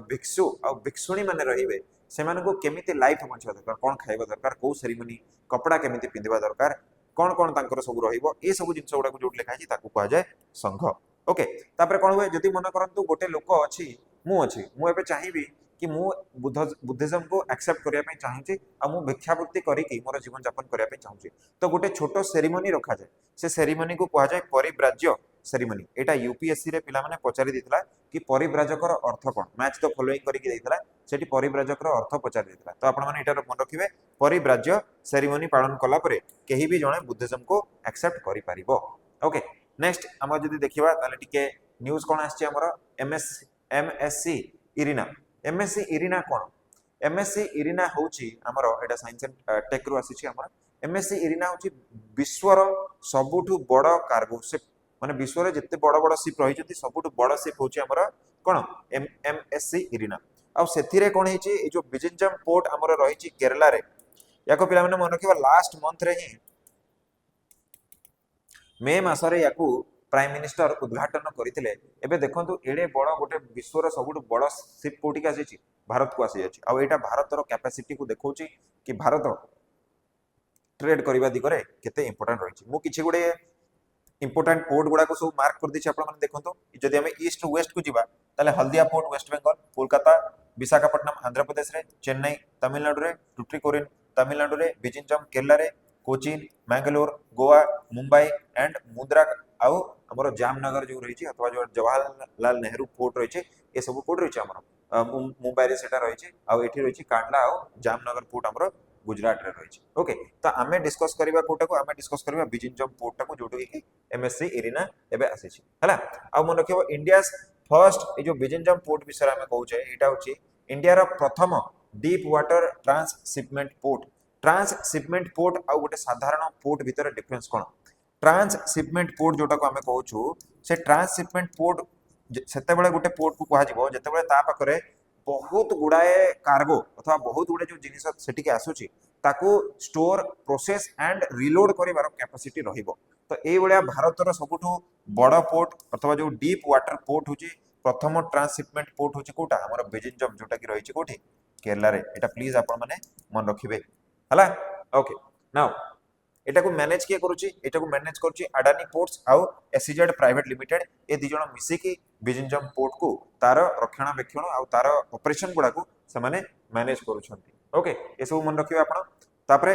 [SPEAKER 1] भिक्षु और भिक्षुणी माने रहिबे सेमान को केमिति लाइफ बंचवा दरकार कौन खाइबा दरकार को सेरेमनी कपड़ा केमिति पिंधिबा दरकार कौन कौन तांकर सब रहिबो ए सब जिंस गुडा को जोट लिखा है ताकू कहा जाए संघ ओके तापर कौन हुए जदि मन करंतु गोटे लोक अच्छी मु एबे चाहिबी कि मु बुद्धिज्म को एक्सेप्ट करिया पे चाहूची आ मु भिक्षावृत्ति करिकी मोर जीवन यापन करिया पे चाहूची तो गोटे छोट सेरिमनी रखा जाए से सेरिमनी को कहा जाए परिव्राज्य सेरिमनी एटा यूपीएससी रे पिला माने पचारि दितला कि परिव्राजकर अर्थ कोन मैच द फॉलोइंग करिकी देतला सेठी परिव्राजकर अर्थ पचारि दितला तो आपण माने एटा मन रखिबे परिव्राज्य सेरिमनी पालन कला परे केही भी जणे बुद्धिज्म को एक्सेप्ट करि परिबो ओके नेक्स्ट हम जदि देखिबा ताले टिके न्यूज़ कोन आछि हमर एमएससी इरिना एमएससी इरिना कोन एमएससी इरिना होची हमर एटा साइंस एंड टेक रु आछि हमर एमएससी इरिना होची विश्वर सबुठु बड़ कार्गो शिप माने विश्वर जत्ते बड़ बड़ शिप रही जति सबुठु बड़ शिप होची हमर कोन एमएससी इरिना आ सेथिरे कोन हिची ए जो बिजिंजम पोर्ट हमर रहिची केरला रे याको पिला माने मन रखिबा लास्ट मंथ रे ही मे मासरे याकू प्राइम मिनिस्टर उद्घाटन करथिले एबे देखंतु एडे बड़ गोटे विश्वर सबुठु बड़ शिप कोठी का आसी भारत को आसी जाछि आ एटा भारत रो कैपेसिटी को देखौछि कि भारत ट्रेड करबा दिगरे केते इंपोर्टेंट रहिछि मु किछि गुडे इंपोर्टेंट पोर्ट गुडा को सब मार्क कर दिछि आपण माने देखंतु जदि हम ईस्ट वेस्ट को जिबा ताले हल्दिया पोर्ट वेस्ट बंगाल कोलकाता विशाखापट्टनम आंध्र प्रदेश रे चेन्नई तमिलनाडु रे टुटिकोरिन तमिलनाडु रे बिजिंजम केरला रे कोचिन मैंगलोर गोवा मुंबई एंड मुद्रा आउ हमर जामनगर जो रही अथवा जो जवाहरलाल नेहरू पोर्ट रही ए सब कोड रही हमर मुंबई रे सेटा रही आउ एठी रही कांडला आउ जामनगर पोर्ट हमर गुजरात रे रही ओके तो आमे डिस्कस करबा कोटा को आमे डिस्कस करबा बिजिंजम पोर्ट टा को जोटो कि एमएससी इरिना एबे आसीछि हला आ मन रखिबो इंडियास फर्स्ट ए जो बिजिंजम पोर्ट विषय आमे कहउछे एटा होछि इंडिया रो प्रथम deep water transshipment port transshipment port आ गोटे साधारण पोर्ट भीतर डिफरेंस कोन ट्रांसशिपमेंट पोर्ट जोटा को आमे कहउछु से ट्रांसशिपमेंट पोर्ट सेते बेले गोटे पोर्ट को कहा जिवो जेते बेले ता पाखरे बहुत गुडाए कार्गो अथवा बहुत गुडे जो जिनिस सेठी के आसुची ताकू स्टोर प्रोसेस एंड रिलोड करिवार कैपेसिटी रहिबो तो ए बेले भारत रो सबुठु बड़ पोर्ट अथवा जो डीप वाटर पोर्ट होची प्रथम ट्रांसशिपमेंट पोर्ट होची कोटा हमर बेजिंजम जोटा की रहिची कोठी केरला रे एटा प्लीज आपण माने मन रखिबे हला ओके नाउ एटा को मैनेज के करूची एटा को मैनेज करूची अडानी पोर्ट्स आउ एसईजेड प्राइवेट लिमिटेड ए दि जण मिसी की बिजिंजम पोर्ट को तार रक्षणाबेक्षण आउ तार ऑपरेशन गुडा को से माने मैनेज करूछंती ओके ए सब मन रखिबे आपण तापरे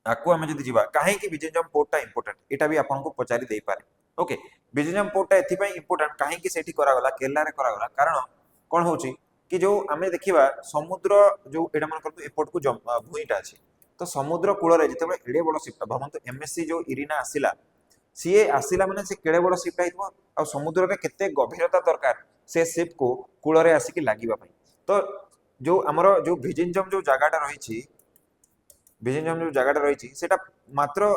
[SPEAKER 1] आकु हम जदी जीवा काहे कि बिजिंजम पोर्ट ता इंपोर्टेंट एटा भी आपन को पचारी देई पारे ओके बिजिंजम पोर्ट ता एथि पई इंपोर्टेंट काहे कि सेठी करा गला केरला रे करा गला कारण कोन होची कि जो आमे देखिबा समुद्र जो एटा मन करतो एपोर्ट को भूइटा अछि तो समुद्र कूल रे जते बळे एडे बड़ शिपटा भावंतो एमएससी जो इरिना आसिला सीए आसिला माने से केडे बड़ शिपटा हितबो आ समुद्र रे केते गभीरता दरकार से शिप को कूल रे आसी कि लागिबा पई तो जो हमरो जो बिजिंजम जो जगाटा रहिछि बिजिंजम जो जगाटा रहिछि सेटा मात्र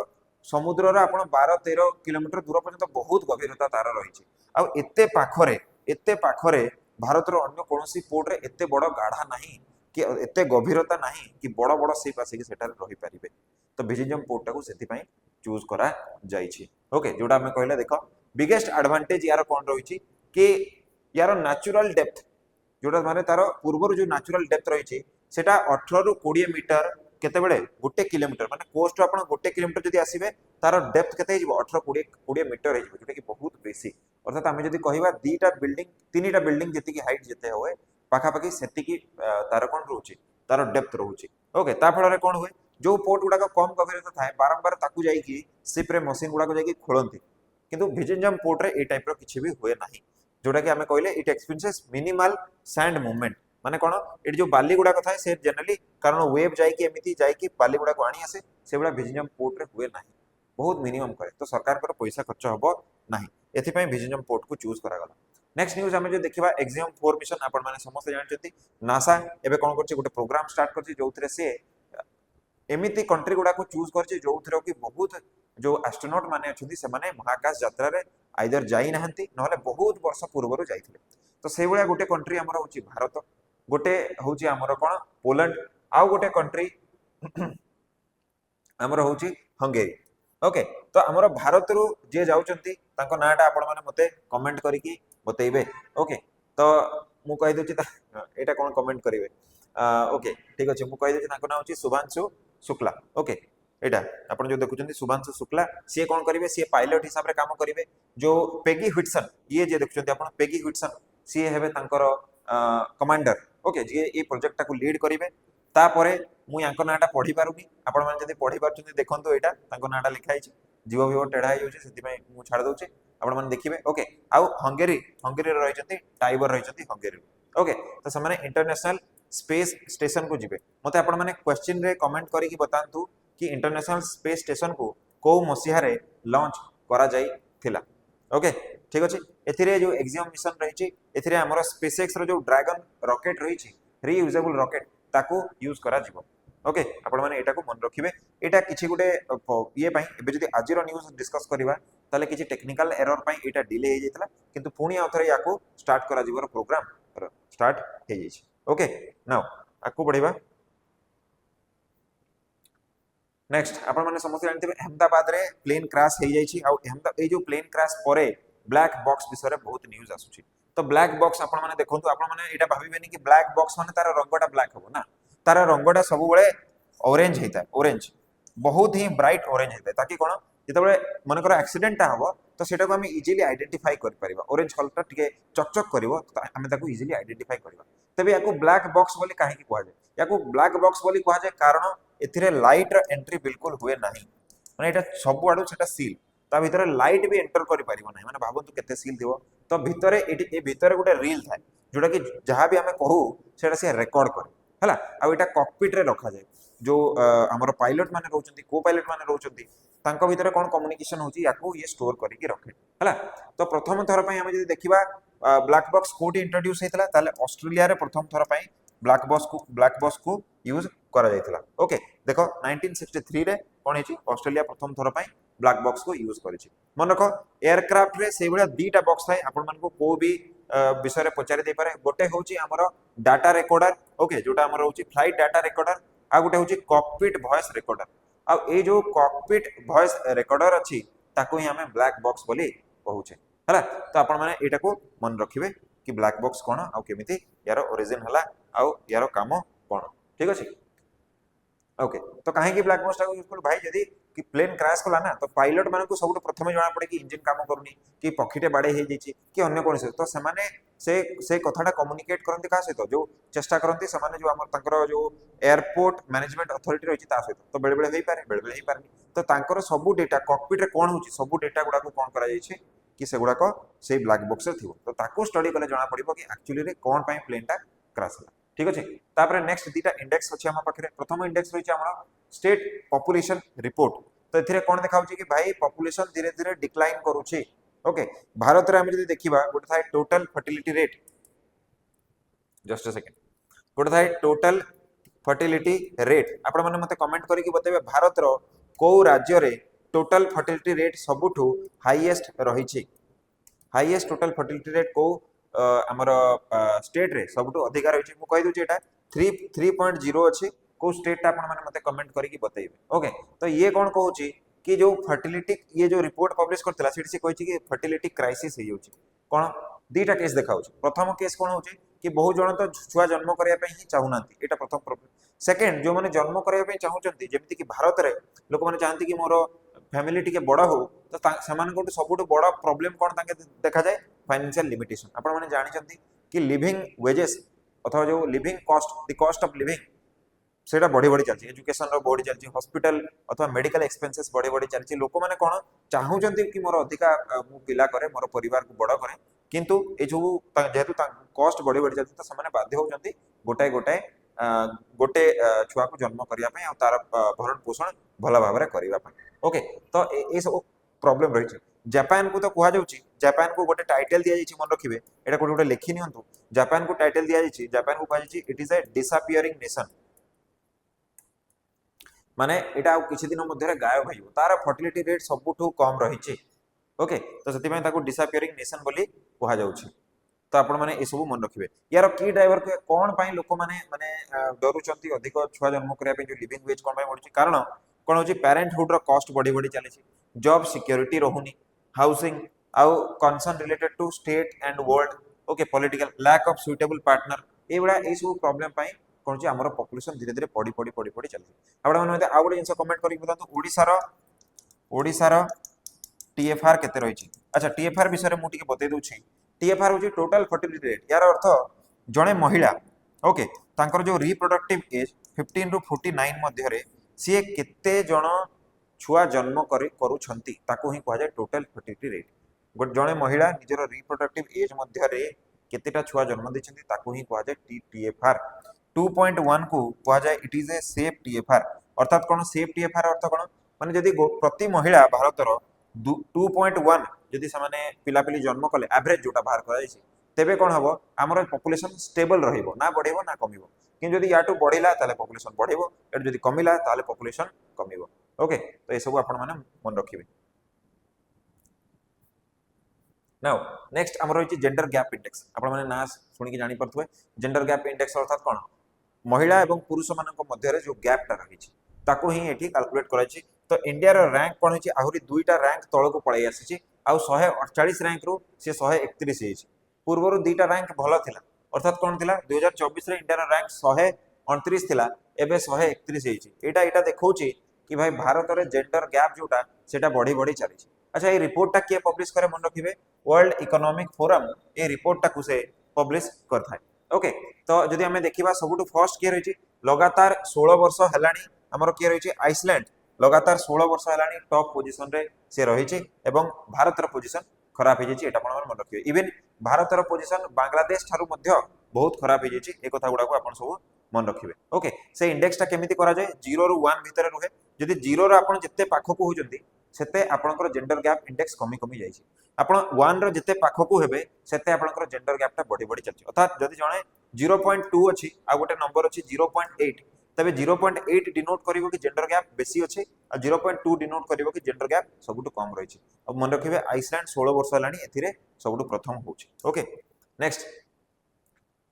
[SPEAKER 1] समुद्र रे आपण 12-13 किलोमीटर दूर पर्यंत बहुत गभीरता तार रहिछि आ एते पाखरे भारत रो अन्य कोनोसी पोर्ट रे एते बड़ गाढ़ा नाही कि एते गभीरता नाही कि बड़ बड़ शिप आसी कि सेटार रही परिबे तो बिजिंजम पोर्ट टा को सेति पई चूज करा जाईछि ओके जोटा हम कहले देखो बिगेस्ट एडवांटेज यार कोन रहिछि कि यार नेचुरल डेप्थ जोटा माने तार पूर्व जो नेचुरल डेप्थ रहिछि सेटा 18 रु 20 मीटर केते बेले 1 किलोमीटर माने कोस्ट आपण 1 किलोमीटर जदी आसीबे तार डेप्थ केते हिजबो 18 20 मीटर हिजबो जोटा कि बहुत बेसी अर्थात आमे जदी कहिबा तीनटा बिल्डिंग जति की हाइट जते होए पाखा पाखी सेति की तार कोन रहउची तार डेप्थ रहउची ओके ता फल रे कोन होए जो पोर्ट गुडा कम गभीरता थाए बारंबार ताकू जाई की शिप रे मशीन गुडा को जाई की खोलंती किंतु बिजिंजम पोर्ट रे ए टाइप रो किछि भी होए नाही जोटा कि हमें कहले it experiences minimal sand movement माने कोन एट जो बाली गुडा को थाए से जनरली कारण वेव जाई की एमिति जाई की बाली गुडा को आनी आसे से बडा बिजिंजम पोर्ट रे हुए नाही बहुत मिनिमम करे तो सरकार को पैसा खर्च हबो नाही एथि पई बिजिंजम पोर्ट को चूज करा गला नेक्स्ट न्यूज हमें जो देखिबा एक्सियम 4 मिशन आपण माने समस्त जानछथि नासा एबे कोन करछि गोटे प्रोग्राम स्टार्ट करछि जोथरे से एमिति कंट्री गुडा को चूज करछि जोथरे कि बहुत जो एस्ट्रोनॉट माने अछथि से माने महाकाश यात्रा रे आइदर जाई नहंती नहले बहुत वर्ष पूर्वरो जाइथिले तो से भलिया गोटे कंट्री हमर होछि भारत गोटे होछि हमर कोन पोलैंड आ गोटे कंट्री हमर होछि हंगेरी ओके तो हमर भारत रु जे जाउचंती तांको नाटा आपण माने मते कमेंट करी की बतैबे ओके तो मु कहि दोछि एटा कोन कमेंट करिवे ओके ठीक अछि मु कहि दोछि तांको नाम अछि शुभांशु शुक्ला ओके एटा आपण जो देखुचंती शुभांशु शुक्ला सी कौन करेंगे सी पायलट हिसाब से काम करेंगे जो पेगी ह्विटसन ये जे देखुचंती आपण पेगी ह्विटसन सी हेबे तांकर कमांडर ओके जे ये प्रोजेक्ट को लीड करेंगे तापरे मु यांकर नाटा पढ़ी पारुनी आपण माने जदी पढ़ी पारुचंती देखंतु एटा तांकर नाटा लिखा हिची जीव विव टेढ़ा ही होची सेति मु छाड़ दोचे आपण माने देखिबे ओके आउ हंगेरी हंगेरी रहिचंती टाइबर रहिचंती हंगेरी ओके तो से माने इंटरनेशनल स्पेस स्टेशन को जिबे मते आपण माने क्वेश्चन रे कमेंट करी कि बतांतु कि इंटरनेशनल स्पेस स्टेशन को को मसीहा रे लॉन्च करा जाई थिला ओके ठीक अछि एथिरे जो एक्सियम मिशन रहिछि एथिरे हमर स्पेसएक्स रो जो ड्रैगन रॉकेट रहिछि रीयूजेबल रॉकेट ताको यूज करा जिवो ओके आपण माने एटा को मन रखिबे एटा किछि गुटे ये पई एबे जदी आजिरो न्यूज़ डिस्कस करिवा ताले किछि टेक्निकल एरर पई एटा डिले हे जेतला किंतु पुणी आउथरे याको स्टार्ट करा जिवो प्रोग्राम स्टार्ट हे जेछि ओके नाउ आकु बढ़िबा नेक्स्ट आपण माने समस्त जानते अहमदाबाद रे प्लेन क्रैश हे जाइछि आ अहमदाबाद ए जो प्लेन क्रैश परे ब्लैक बॉक्स विषय रे बहुत न्यूज़ आसुछि तो ब्लैक बॉक्स आपण माने देखंतु आपण माने एटा भाबिबेनी कि ब्लैक बॉक्स माने तार रंगटा ब्लैक हबो ना तार रंगटा सब बळे ऑरेंज हेता ऑरेंज बहुत ही ब्राइट ऑरेंज हेता ताकि कोन जते बळे मन कर एक्सीडेंट हबो तो सेटा को हम इजीली आइडेंटिफाई कर परिबा ऑरेंज कलर टिके चकचक करिवो तो हम ताको इजीली आइडेंटिफाई करबा तबे याको ब्लैक बॉक्स बोली काहे कि कहै याको ब्लैक बॉक्स बोली कहै जे कारण एथिरे लाइट र एंट्री बिल्कुल हुए नाही माने एटा सब आडू सेटा सील ता भीतर लाइट भी एंटर करि परिबो नाही माने भाबंतु केते सील दिवो तो भीतरे ए भीतरे गोटे रील थाए जोटा कि जहां भी हमें कहू सेटा से रेकॉर्ड करे हला आ एटा कॉकपिट रे रखा जाय जो हमर पायलट माने रहउचंती को पायलट माने रहउचंती तांको भीतर कोन कम्युनिकेशन होची याको ये स्टोर करिकि रखे हला तो प्रथम थर पई हम जदी देखिबा ब्लैक बॉक्स कोटी इंट्रोड्यूस हेतला ताले ऑस्ट्रेलिया रे प्रथम थर पई ब्लैक बॉक्स को यूज करा जायतला ओके देखो 1963 रे कोन हेची ऑस्ट्रेलिया प्रथम थर पई ब्लैक बॉक्स को यूज करिछि मन रखो एयरक्राफ्ट रे से बडा दीटा बॉक्स थाए आपण मन को को भी विषय रे पचारि दे पारे गोटे होची हमर डाटा रिकॉर्डर ओके जोटा हमर होची फ्लाइट डाटा रिकॉर्डर आ गोटे होची कॉकपिट वॉइस रिकॉर्डर आ ए जो कॉकपिट वॉइस रिकॉर्डर अछि ताको ही हमें ब्लैक बॉक्स बोली कहूचे हला तो आपण माने एटा को मन रखिबे कि ब्लैक बॉक्स कोन आ केमिति यार ओरिजिन हला आ यार काम कोन ठीक अछि ओके तो काहे कि ब्लैक बॉक्स यूजफुल भाई जदी कि प्लेन क्रैश कला ना तो पायलट मानक सब प्रथम जाना पड़े कि इंजन काम करूनी कि पक्षीटे बाड़े हो जाइए कि अन्य कौन से तो से कथाटा कम्युनिकेट करते क्या सहित जो चेष्टा करते जो आम जो एयरपोर्ट मैनेजमेंट अथॉरिटी रही सहित तो बेले बेले बेले बेले पारे तो तांकर सब डेटा कॉकपिट रे कौन होची सब डेटा गुडा को कौन करा जाइए कि से गुडा से ब्लैक बॉक्स रे थिबो तो ताको स्टडी कले जाना पड़िबो कि एक्चुअली रे कौन पई प्लेनटा क्रैश होला ठीक अछि तापर नेक्स्ट दीटा इंडेक्स अछि हम पाखरे प्रथम इंडेक्स रही हमरा स्टेट पॉपुलेशन रिपोर्ट तो एथिरे कोन देखाउची कि भाई पॉपुलेशन धीरे धीरे डिक्लाइन करूची ओके भारत रे हम जदी देखिबा गोटे थाय total fertility rate just a second गोटे थाय टोटल फर्टिलिटी रेट आपण माने मते कमेंट करी कि बतेबे भारत रो को राज्य रे टोटल फर्टिलिटी रेट सबुठु हाईएस्ट रहिची हाईएस्ट टोटल फर्टिलिटी रेट को हमर स्टेट रे सबुठु अधिक रहिची मु कहि दोची एटा 3.0 अछि को स्टेट आपण माने मते कमेंट करी कि बतेइबे ओके तो ये कोन कहूची कि जो फर्टिलिटी ये जो रिपोर्ट पब्लिश करथिला सेठी से कहिची कि फर्टिलिटी क्राइसिस हे होची कोन दीटा केस देखाउची प्रथम केस कोन होची कि बहु जण तो छुआ जन्म करिया पे ही चाहुनांती एटा प्रथम प्रॉब्लम सेकंड जो माने जन्म करिया पे चाहुचंती जेमिति कि भारत रे लोक माने चाहंती कि मोर फैमिली टिके बड़ हो तो समान को सबुठ बड़ प्रॉब्लम कौन ताके देखा जाए फाइनेंशियल लिमिटेशन आपण माने जानि चंती कि लिविंग वेजेस अथवा जो living cost the cost of living सेटा बढ़ी बढ़ी चलछि एजुकेशन रो बढ़ी चलछि हॉस्पिटल अथवा मेडिकल एक्सपेंसेस बढ़ी बढ़ी चलछि लोक माने कोन चाहुचंती कि मोर अधिका मु पिला करे मोर परिवार को बड़ करे किंतु ए जो जेहेतु कॉस्ट बढ़ी बढ़ी चलछि तो समान बाध्य होउचंती गोटाए गोटाए गोटे छुआ को जन्म करिया पय आ तार भरण पोषण भला भाबरे करिवा पय ओके तो ए सब प्रॉब्लम रही है जापान को तो कहा जाउची जापान को गोटे टाइटल दिया जाइछि मन रखिबे एटा कोटे गोटे लेखि नियंतु जापान को टाइटल दिया जाइछि जापान को कहा जाइछि it is a disappearing nation माने एटा किछि दिन मध्ये गायब भइबो तार फर्टिलिटी रेट सबुठु कम रही छै ओके तो सेति पय ताको डिसअपियरिंग नेशन बोली कहा जाउछि तो आपण माने ए सब मन रखिबे यार की ड्राइवर के कोन पय लोक माने माने डरुचंती अधिक छुआ जन्म करिया पे जो लिविंग वेज कोन पय बढ़छि कारण कोन होछि पेरेंटहुड रो कॉस्ट बढ़ी बढ़ी चली छी जॉब सिक्योरिटी रहुनी हाउसिंग आउ concern related to state and world okay political lack of suitable partner ए बडा ए सब प्रॉब्लम पय कौन आमर पॉपुलेशन धीरे धीरे पड़ी पड़ी पड़ी पड़ी चलती आपण मैंने आउ गोटे जिन कमेंट करके बताऊँ ओडिशार टीएफआर केते रही अच्छा टीएफआर विषय में मुझे बतई दूसरी टीएफआर हूँ टोटल फर्टिलिटी रेट यार अर्थ जड़े महिला ओके तांकर जो रिप्रोडक्टिव एज 15 रु 49 मध्य सी केते जन छुआ जन्म करुछंती ताको ही कहुए टोटल फर्टिलिटी रेट जड़े महिला निजर रिप्रोडक्टिव एज मध्य केतेटा छुआ जन्म देछंती ताको ही कहुए टीएफआर 2.1 को कहुए it is a safe TFR अर्थात कौन सेफ टीएफआर अर्थ कौन माने जदि प्रति महिला भारतर 2.1 जदि से पिलापिली जन्म कले एवरेज जोटा बाहर कर तेबे कौन हम आमर पॉपुलेशन स्टेबल रहिबो ना बढ़ेबो ना कमिबो कि जदि याटू बढ़िला ताले पॉपुलेशन बढ़ेबो एट जदि कमिला ताले पॉपुलेशन कमिबो ओके तो ये सब आपण माने मन रखिबे नाउ नेक्स्ट आमर रही जेंडर गैप इंडेक्स आपण माने ना सुनी कि जानि परथुवे जेंडर गैप इंडेक्स अर्थात कौन महिला एवं पुरुष मानक मध्य जो गैपटा रही ताको ही एठी कैलकुलेट कराई तो इंडिया रो रैंक कौन है आहरी दुईटा रैंक तल को पड़े आसी आउ 148 रैंक रु से 131 है पूर्वर दुईटा रैंक भल थिला अर्थात कौन थिला 2024 रे इंडिया रो रैंक 129 थिला एबे 131 है एटा देखौची कि भाई भारत रे जेंडर गैप जोटा सेटा बढ़ी बढ़ी चली अच्छा ये रिपोर्टटा किए पब्लिश करे मन रखिबे वर्ल्ड इकोनॉमिक फोरम ये रिपोर्टटा को से पब्लिश करथाय ओके तो जदि हमें देखिबा सबुटु फर्स्ट किए रही लगातार 16 वर्ष हेलानी हमर किए रही आइसलैंड लगातार 16 वर्ष हेलानी टॉप पोजीशन रे से रही एवं भारतर पोजीशन खराब हो जाए मन रखिए इवेन भारतर पोजीशन बांग्लादेश ठारू मध्य बहुत खराब हो जाए एक कथा गुड़ा आप सब मन रखिए ओके से इंडेक्सटा केमिति करा जाए 0 रु 1 भितर रुहे जदि 0 रो आपण जत्ते पाखकु होजंती सेते आपनकर जेंडर गैप इंडेक्स कमी कमी जाइए आपण 1 रो जत्ते पाखकु हेबे सेते आपनकर जेंडर गैपटा बढ़ी बढ़ी चलछि अर्थात जदि जणे 0.2 अछि आ गोटे नंबर अछि 0.8 तबे 0.8 डिनोट करिवो कि जेंडर गैप बेसी अछि आ 0.2 डिनोट करिवो कि जेंडर गैप सबुटु कम रहिछि अब मन रखिबे आइसलैंड 16 वर्ष हलानी एथिरे सबुटु प्रथम होछि ओके नेक्स्ट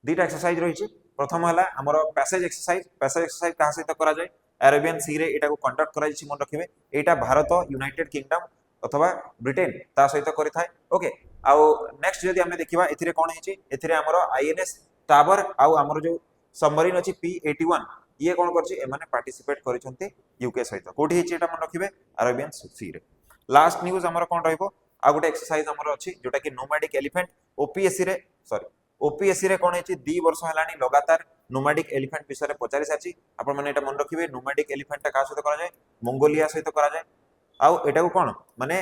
[SPEAKER 1] दीटा एक्सरसाइज रहिछि प्रथम हला हमर पैसेज एक्सरसाइज कहा सहित करा जाय अरेबियन सी रे एटा को कंडक्ट करा जायछि मन रखिबे एटा भारत यूनाइटेड किंगडम अथवा ब्रिटेन ता सहित करि थाए ओके आउ नेक्स्ट जदि हमें देखिबा एथिरे कोन हिछि एथिरे हमर आईएनएस टावर आउ हमर जो सबमरीन अछि P81 ये कौन कर पार्टिसिपेट कर यूके सहित कोठी एटा मन रखिबे अरेबियन सी रे लास्ट न्यूज हमर कोन रहइबो आ गोटे एक्सरसाइज हमर अछि जोटा कि नोमैडिक एलिफेंट ओपीएससी रे कोन हेछि 2 वर्ष हलानी लगातार नोमैडिक एलिफेंट विषय रे पचारि साची आपण माने एटा मन रखिबे नोमैडिक एलिफेंट का सहित करा जाय मंगोलिया सहित करा जाय आउ एटा को कोन माने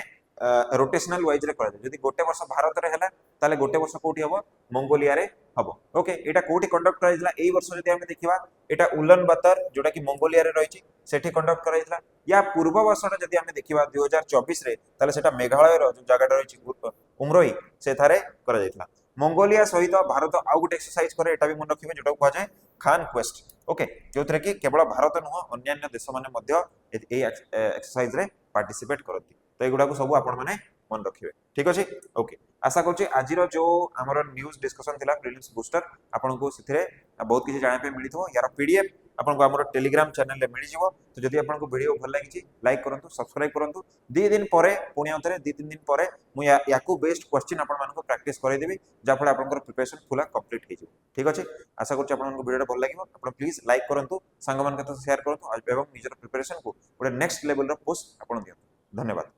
[SPEAKER 1] रोटेशनल वाइज रे करा जाय जदि गोटे वर्ष भारत रे हला ताले गोटे वर्ष कोठी हबो मंगोलिया रे हबो ओके एटा कोठी कंडक्ट कराइला एई वर्ष जदि हम देखिबा एटा उलन बातर जोटा कि मंगोलिया रे रहिछि सेठी कंडक्ट कराइला या पूर्व वर्षटा जदि हम देखिबा 2024 रे ताले सेटा मेघालय रो जो जगाटा रहिछि उमरोई से थारे करा जायतला मंगोलिया सहित भारत आउ गोटे एक्सरसाइज करे एटा भी मन रखिबे जोटा को जाय खान क्वेस्ट ओके जोथरे कि केवल भारत नुह अन्य देश माने मध्य ए एक्सरसाइज रे पार्टिसिपेट करती तो एगुडा को सब आपण माने मन रखिबे ठीक अछि ओके आशा करछि आजिरो जो हमर न्यूज़ डिस्कशन थिला प्रीलिम्स बूस्टर आपन को सिथरे बहुत किछि जाने पे मिलिथो यार पीडीएफ आपन को हमर टेलीग्राम चैनल रे मिलि जिवो तो जदि आपन को वीडियो भल लागिछि लाइक करंतु सब्सक्राइब करंतु 2 दिन परे पुणी अंतरे 2-3 दिन परे मु याकू बेस्ट क्वेश्चन आपन मान को प्रैक्टिस करै देबी जा फळ आपन को प्रिपरेशन फुला कंप्लीट हे जिवो ठीक अछि आशा करछि आपन को वीडियो भल लागिवो आपन प्लीज लाइक करंतु संग मान के शेयर करंतु एवं निजर प्रिपरेशन को गोटे नेक्स्ट लेवल रो पोस्ट आपन दियंतु धन्यवाद।